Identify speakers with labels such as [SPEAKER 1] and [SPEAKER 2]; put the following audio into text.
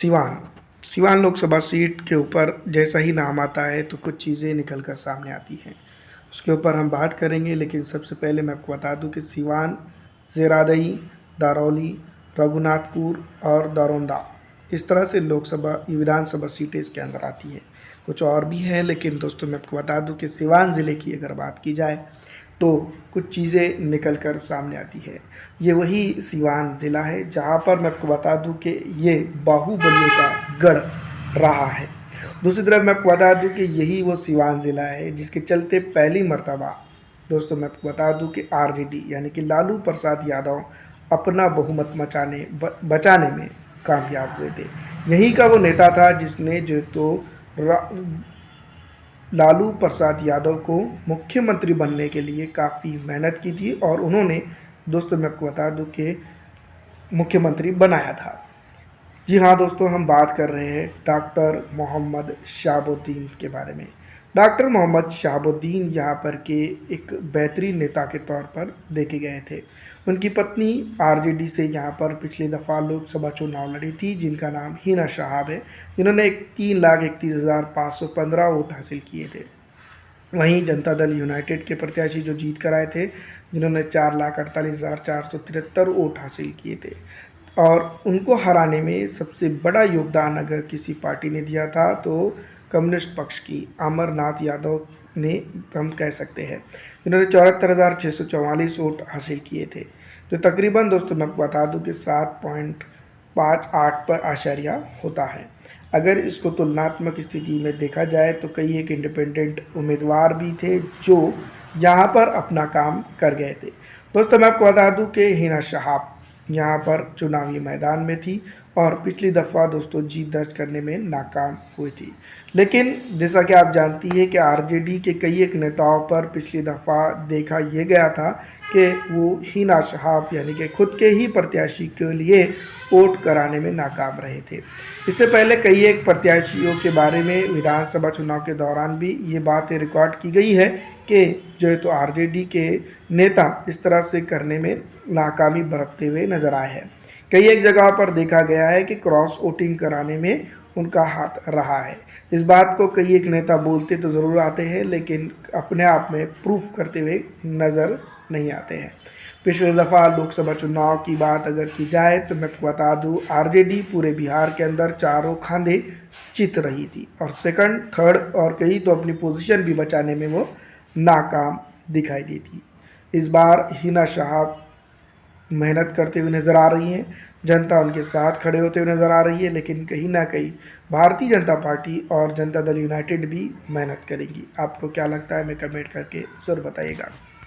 [SPEAKER 1] Siwan Siwan Lok Sabha seat के ऊपर जैसा ही नाम आता है तो कुछ चीज़ें निकल कर सामने आती हैं। उसके ऊपर हम बात करेंगे, लेकिन सबसे पहले मैं आपको बता दूं कि सिवान, ज़ेरादई, दारौली, रघुनाथपुर और दरौंदा, इस तरह से लोकसभा विधानसभा सीटें इसके अंदर आती हैं। कुछ और भी हैं, लेकिन दोस्तों मैं आपको बता दूं कि सिवान ज़िले की अगर बात की जाए तो कुछ चीज़ें निकल कर सामने आती है। ये वही सिवान ज़िला है जहाँ पर मैं आपको बता दूं कि ये बाहुबलियों का गढ़ रहा है। दूसरी तरफ मैं आपको बता दूं कि यही वो सिवान ज़िला है जिसके चलते पहली मर्तबा दोस्तों मैं आपको बता दूं कि आरजेडी यानी कि लालू प्रसाद यादव अपना बहुमत बचाने में कामयाब हुए थे। यही का वो नेता था जिसने जो तो लालू प्रसाद यादव को मुख्यमंत्री बनने के लिए काफ़ी मेहनत की थी और उन्होंने दोस्तों मैं आपको बता दूं कि मुख्यमंत्री बनाया था। जी हाँ दोस्तों, हम बात कर रहे हैं डॉक्टर मोहम्मद शहाबुद्दीन के बारे में। डॉक्टर मोहम्मद शहाबुद्दीन यहाँ पर के एक बेहतरीन नेता के तौर पर देखे गए थे। उनकी पत्नी आरजेडी से यहाँ पर पिछली दफ़ा लोकसभा चुनाव लड़ी थी, जिनका नाम हिना शहाब है, जिन्होंने 3,31,515 वोट हासिल किए थे। वहीं जनता दल यूनाइटेड के प्रत्याशी जो जीत कर आए थे, जिन्होंने 4,48,473 वोट हासिल किए थे। और उनको हराने में सबसे बड़ा योगदान अगर किसी पार्टी ने दिया था तो कम्युनिस्ट पक्ष की अमरनाथ यादव ने हम कह सकते हैं, जिन्होंने 74,644 वोट हासिल किए थे, जो तकरीबन दोस्तों मैं आपको बता दूं कि 7.58 पर आशारिया होता है। अगर इसको तुलनात्मक स्थिति में देखा जाए तो कई एक इंडिपेंडेंट उम्मीदवार भी थे जो यहाँ पर अपना काम कर गए थे। दोस्तों मैं आपको बता दूं कि हिना शहाब यहाँ पर चुनावी मैदान में थी और पिछली दफ़ा दोस्तों जीत दर्ज करने में नाकाम हुई थी। लेकिन जैसा कि आप जानती हैं कि आरजेडी के कई एक नेताओं पर पिछली दफ़ा देखा ये गया था कि वो हिना शहाब यानी कि खुद के ही प्रत्याशी के लिए वोट कराने में नाकाम रहे थे। इससे पहले कई एक प्रत्याशियों के बारे में विधानसभा चुनाव के दौरान भी ये बातें रिकॉर्ड की गई है कि जो है तो आरजेडी के नेता इस तरह से करने में नाकामी बरतते हुए नजर आए हैं। कई एक जगह पर देखा गया है कि क्रॉस वोटिंग कराने में उनका हाथ रहा है। इस बात को कई एक नेता बोलते तो ज़रूर आते हैं, लेकिन अपने आप में प्रूफ करते हुए नज़र नहीं आते हैं। पिछले दफ़ा लोकसभा चुनाव की बात अगर की जाए तो मैं बता दूं, आरजेडी पूरे बिहार के अंदर चारों खांधे जीत रही थी और सेकंड, थर्ड और कई तो अपनी पोजीशन भी बचाने में वो नाकाम दिखाई दी थी। इस बार हिना शहाब मेहनत करते हुए नज़र आ रही हैं, जनता उनके साथ खड़े होते हुए नज़र आ रही है, लेकिन कहीं ना कहीं भारतीय जनता पार्टी और जनता दल यूनाइटेड भी मेहनत करेगी। आपको क्या लगता है, हमें कमेंट करके ज़रूर बताइएगा।